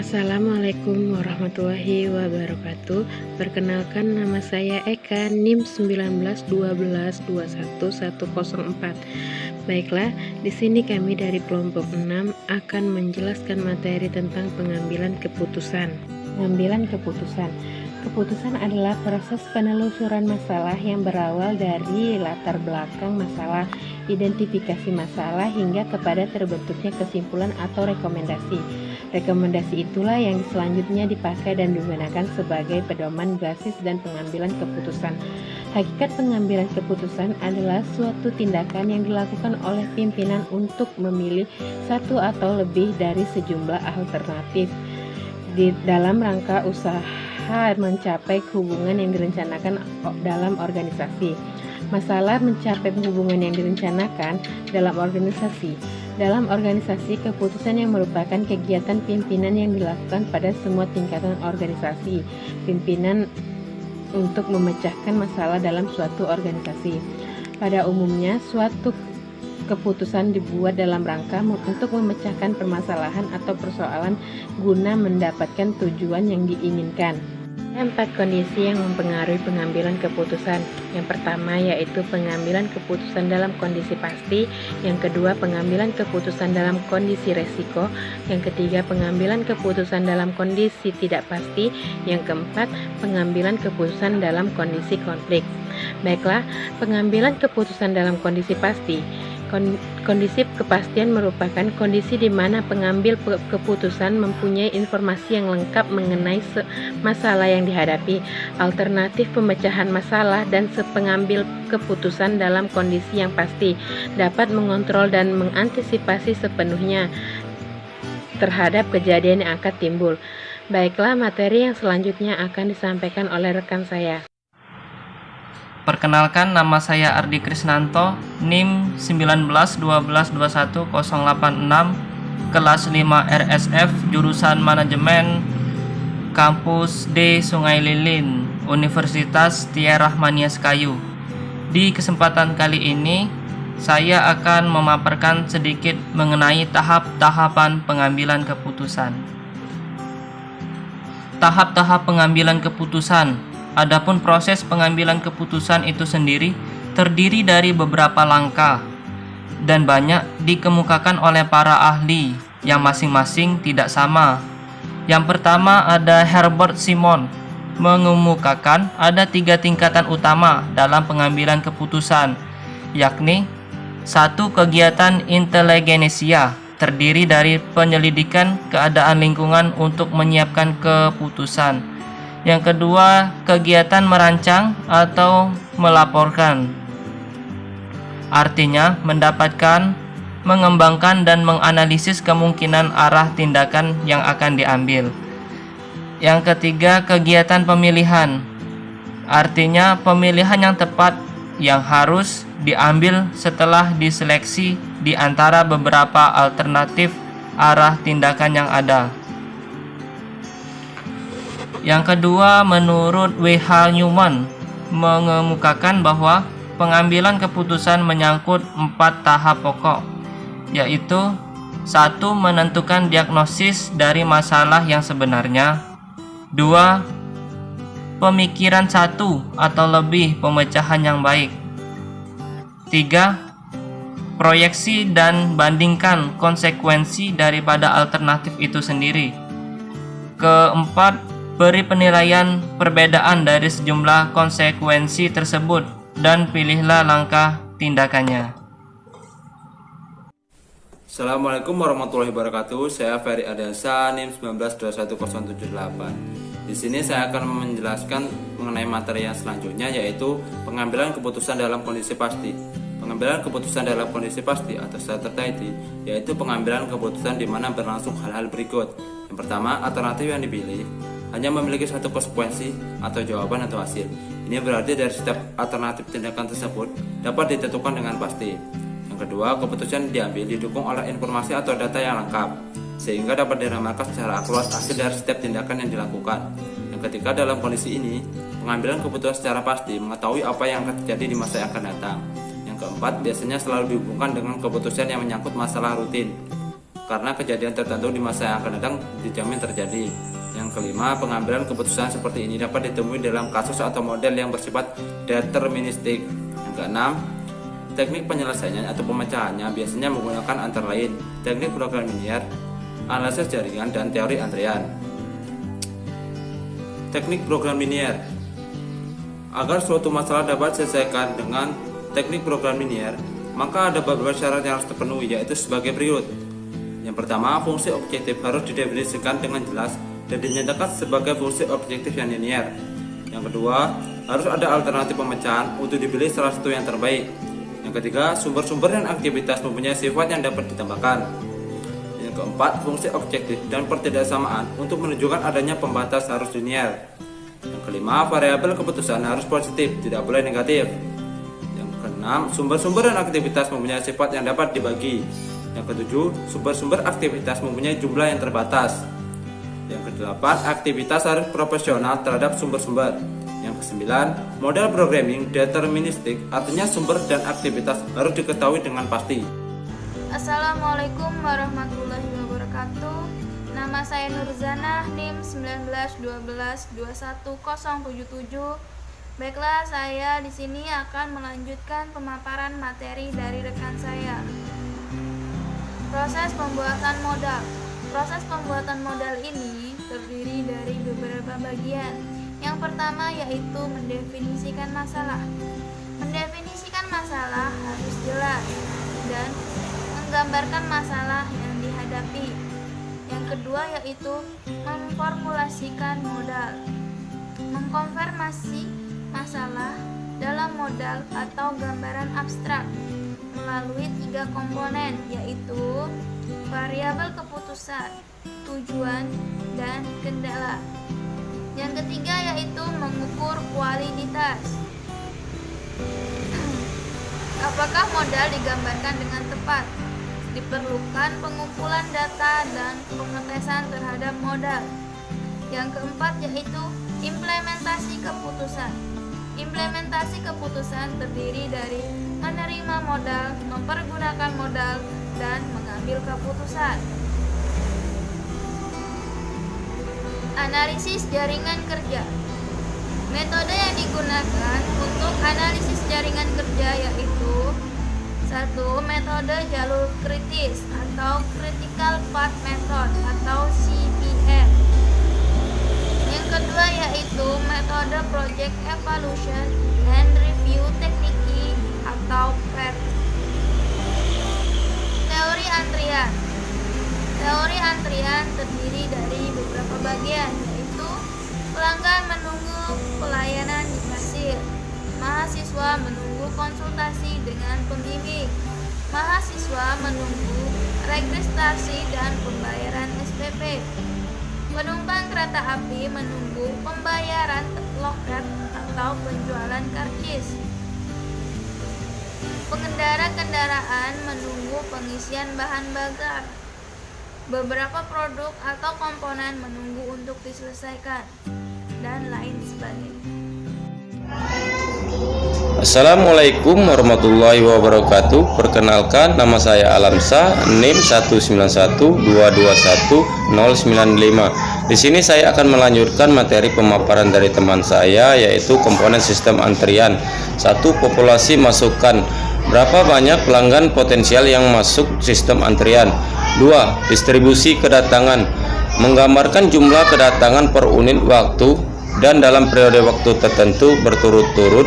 Assalamualaikum warahmatullahi wabarakatuh. Perkenalkan, nama saya Eka, NIM 1912211104. Baiklah, di sini kami dari kelompok 6 akan menjelaskan materi tentang pengambilan keputusan. Keputusan adalah proses penelusuran masalah yang berawal dari latar belakang masalah, identifikasi masalah, hingga kepada terbentuknya kesimpulan atau rekomendasi. Rekomendasi itulah yang selanjutnya dipakai dan digunakan sebagai pedoman basis dan pengambilan keputusan. Hakikat pengambilan keputusan adalah suatu tindakan yang dilakukan oleh pimpinan untuk memilih satu atau lebih dari sejumlah alternatif dalam rangka usaha mencapai hubungan yang direncanakan dalam organisasi. Masalah mencapai hubungan yang direncanakan dalam organisasi. Dalam organisasi, keputusan yang merupakan kegiatan pimpinan yang dilakukan pada semua tingkatan organisasi. Pimpinan untuk memecahkan masalah dalam suatu organisasi. Pada umumnya, suatu keputusan dibuat dalam rangka untuk memecahkan permasalahan atau persoalan guna mendapatkan tujuan yang diinginkan. Ada 4 kondisi yang mempengaruhi pengambilan keputusan. Yang pertama yaitu pengambilan keputusan dalam kondisi pasti. Yang kedua, pengambilan keputusan dalam kondisi resiko. Yang ketiga, pengambilan keputusan dalam kondisi tidak pasti. Yang keempat, pengambilan keputusan dalam kondisi konflik. Baiklah, pengambilan keputusan dalam kondisi pasti. Kondisi kepastian merupakan kondisi di mana pengambil keputusan mempunyai informasi yang lengkap mengenai masalah yang dihadapi, alternatif pemecahan masalah, dan pengambil keputusan dalam kondisi yang pasti dapat mengontrol dan mengantisipasi sepenuhnya terhadap kejadian yang akan timbul. Baiklah, materi yang selanjutnya akan disampaikan oleh rekan saya. Perkenalkan, nama saya Ardi Krisnanto, NIM 1912211086, kelas 5 RSF, jurusan Manajemen, Kampus D Sungai Lilin, Universitas Tia Rahmania Sekayu. Di kesempatan kali ini, saya akan memaparkan sedikit mengenai tahap-tahapan pengambilan keputusan. Tahap-tahap pengambilan keputusan. Adapun proses pengambilan keputusan itu sendiri terdiri dari beberapa langkah dan banyak dikemukakan oleh para ahli yang masing-masing tidak sama. Yang pertama ada Herbert Simon mengemukakan ada 3 tingkatan utama dalam pengambilan keputusan, yakni 1. Kegiatan inteligensia terdiri dari penyelidikan keadaan lingkungan untuk menyiapkan keputusan. Yang kedua, kegiatan merancang atau melaporkan. Artinya, mendapatkan, mengembangkan, dan menganalisis kemungkinan arah tindakan yang akan diambil. Yang ketiga, kegiatan pemilihan. Artinya, pemilihan yang tepat yang harus diambil setelah diseleksi di antara beberapa alternatif arah tindakan yang ada. Yang kedua, menurut W.H. Newman mengemukakan bahwa pengambilan keputusan menyangkut 4 tahap pokok, yaitu 1. Menentukan diagnosis dari masalah yang sebenarnya. 2. Pemikiran 1 atau lebih pemecahan yang baik. 3. Proyeksi dan bandingkan konsekuensi daripada alternatif itu sendiri. Keempat, beri penilaian perbedaan dari sejumlah konsekuensi tersebut dan pilihlah langkah tindakannya. Assalamualaikum warahmatullahi wabarakatuh. Saya Ferry Adasa, NIM 19211078. Di sini saya akan menjelaskan mengenai materi yang selanjutnya, yaitu pengambilan keputusan dalam kondisi pasti. Pengambilan keputusan dalam kondisi pasti atau certainty, yaitu pengambilan keputusan di mana berlangsung hal-hal berikut. Yang pertama, alternatif yang dipilih hanya memiliki satu konsekuensi atau jawaban atau hasil. Ini berarti dari setiap alternatif tindakan tersebut dapat ditentukan dengan pasti. Yang kedua, keputusan diambil didukung oleh informasi atau data yang lengkap, sehingga dapat diramakan secara akurat hasil dari setiap tindakan yang dilakukan. Yang ketiga, dalam kondisi ini, pengambilan keputusan secara pasti mengetahui apa yang akan terjadi di masa yang akan datang. Yang keempat, biasanya selalu dihubungkan dengan keputusan yang menyangkut masalah rutin. karena kejadian tertentu di masa yang akan datang dijamin terjadi. Yang kelima, pengambilan keputusan seperti ini dapat ditemui dalam kasus atau model yang bersifat deterministik. Yang keenam, teknik penyelesaiannya atau pemecahannya biasanya menggunakan antara lain teknik program linear, analisis jaringan, dan teori antrian. Teknik program linear. Agar suatu masalah dapat diselesaikan dengan teknik program linear, maka ada beberapa syarat yang harus terpenuhi, yaitu sebagai berikut. Yang pertama, fungsi objektif harus didefinisikan dengan jelas dan dinyatakan sebagai fungsi objektif yang linear. Yang kedua, harus ada alternatif pemecahan untuk dipilih salah satu yang terbaik. Yang ketiga, sumber-sumber dan aktivitas mempunyai sifat yang dapat ditambahkan. Yang keempat, fungsi objektif dan pertidaksamaan untuk menunjukkan adanya pembatas harus linear. Yang kelima, variabel keputusan harus positif, tidak boleh negatif. Yang keenam, sumber-sumber dan aktivitas mempunyai sifat yang dapat dibagi. Yang ketujuh, sumber-sumber aktivitas mempunyai jumlah yang terbatas. Yang kedelapan, aktivitas harus proporsional terhadap sumber-sumber. Yang kesembilan, model programming deterministik, artinya sumber dan aktivitas harus diketahui dengan pasti. Assalamualaikum warahmatullahi wabarakatuh. Nama saya Nurzana, NIM 191221077. Baiklah, saya di sini akan melanjutkan pemaparan materi dari rekan saya. Proses pembuatan modal. Proses pembuatan modal ini terdiri dari beberapa bagian. Yang pertama yaitu mendefinisikan masalah. Mendefinisikan masalah harus jelas dan menggambarkan masalah yang dihadapi. Yang kedua yaitu memformulasikan modal. Mengkonfirmasi masalah dalam modal atau gambaran abstrak melalui 3 komponen, yaitu variabel keputusan, tujuan, dan kendala. Yang ketiga yaitu mengukur kualitas. Apakah modal digambarkan dengan tepat? Diperlukan pengumpulan data dan pengetesan terhadap modal. Yang keempat yaitu implementasi keputusan. Implementasi keputusan terdiri dari menerima modal, mempergunakan modal, dan mengambil keputusan. Analisis jaringan kerja. Metode yang digunakan untuk analisis jaringan kerja yaitu 1. Metode jalur kritis atau Critical Path Method atau CPM. Yang kedua yaitu metode Project Evaluation and Review Technique atau PET. Teori antrian. Teori antrian terdiri dari beberapa bagian, yaitu pelanggan menunggu pelayanan di kasir, mahasiswa menunggu konsultasi dengan pembimbing, mahasiswa menunggu registrasi dan pembayaran SPP, penumpang kereta api menunggu pembayaran loket atau penjualan karcis, pengendara kendaraan menunggu pengisian bahan bakar, beberapa produk atau komponen menunggu untuk diselesaikan, dan lain sebagainya. Assalamualaikum warahmatullahi wabarakatuh. Perkenalkan, nama saya Alamsa, NIM 191221095. Di sini saya akan melanjutkan materi pemaparan dari teman saya, yaitu komponen sistem antrian. 1. Populasi masukan. Berapa banyak pelanggan potensial yang masuk sistem antrian? 2. Distribusi kedatangan. Menggambarkan jumlah kedatangan per unit waktu dan dalam periode waktu tertentu berturut-turut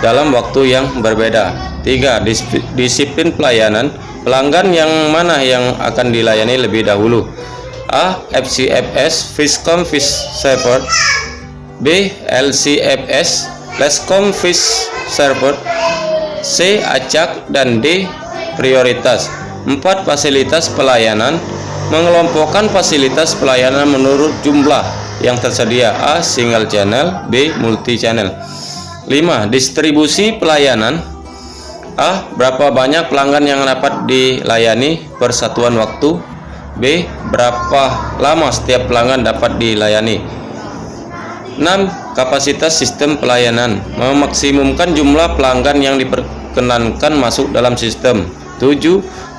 dalam waktu yang berbeda. 3. Disiplin pelayanan. Pelanggan yang mana yang akan dilayani lebih dahulu? A. FCFS Viscom Fish Server. B. LCFS Lescom Fish Server. C. Acak. Dan D. Prioritas. 4. Fasilitas pelayanan. Mengelompokkan fasilitas pelayanan menurut jumlah yang tersedia. A. Single channel. B. Multi channel. 5. Distribusi pelayanan. A. Berapa banyak pelanggan yang dapat dilayani per satuan waktu? B. Berapa lama setiap pelanggan dapat dilayani? 6. Kapasitas sistem pelayanan. Memaksimumkan jumlah pelanggan yang diperkenankan masuk dalam sistem. 7.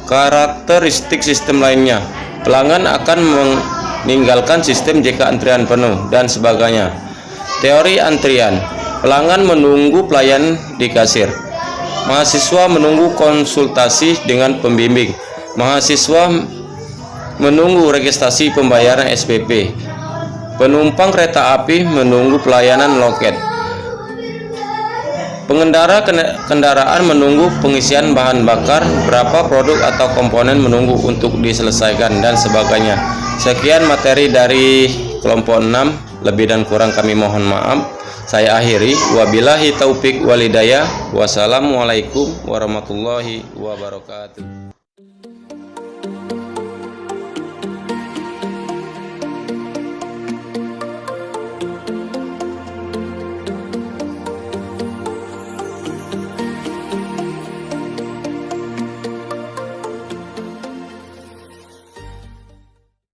Karakteristik sistem lainnya, pelanggan akan meninggalkan sistem jika antrian penuh dan sebagainya. Teori antrian, pelanggan menunggu pelayan di kasir. Mahasiswa menunggu konsultasi dengan pembimbing. Mahasiswa menunggu registrasi pembayaran SPP. Penumpang kereta api menunggu pelayanan loket. Pengendara kendaraan menunggu pengisian bahan bakar, berapa produk atau komponen menunggu untuk diselesaikan dan sebagainya. Sekian materi dari kelompok 6, lebih dan kurang kami mohon maaf. Saya akhiri, wabillahi taufik walhidayah. Wassalamualaikum warahmatullahi wabarakatuh.